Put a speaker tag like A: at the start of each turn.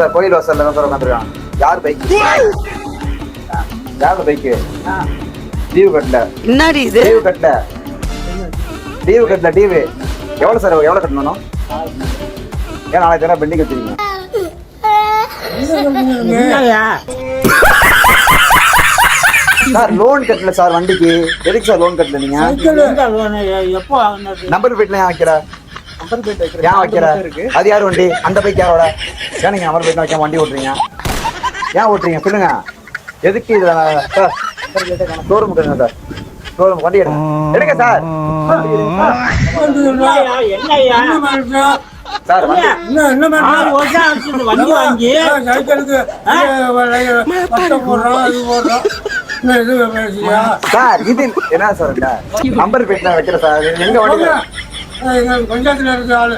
A: Sir கோயில் வாசல்ல தான் சார் உட்காந்துருக்கான். யார் பைக்? யார் பைக்கு? லீவு கட்டல.
B: என்னடி இது?
A: லீவு கட்டல. லீவு கட்டல. லீவு எவ்வளவு சார்? எவ்வளவு கட்டணும்? ஏன் நாளைக்கு தடவை பெண்டிங் வச்சிருக்கீங்க? சார் லோன் கட்டல சார் வண்டிக்கு. எதுக்கு சார் லோன் கட்டல நீங்க? நம்பர் பிளேட்ல ஏன் வைக்கிற? ஏன் வைக்கிற? அது யார் வண்டி? அந்த பைக் யாரோட? ஏன் நீங்க நம்பர் பிளேட்ல வைக்காம வண்டி ஓட்டுறீங்க? ஏன் ஓட்டுறீங்க சொல்லுங்க. எதுக்கு இது? சார் ஷோரூம் கொடுங்க சார். ஷோரூம் வண்டி எடுங்க. எடுங்க சார். சார் சார் இது என்ன சார்? நம்பர் பிளேட்ல வைக்கிற சார். எங்க வண்டி? பஞ்சாயத்துல இருக்க ஆளு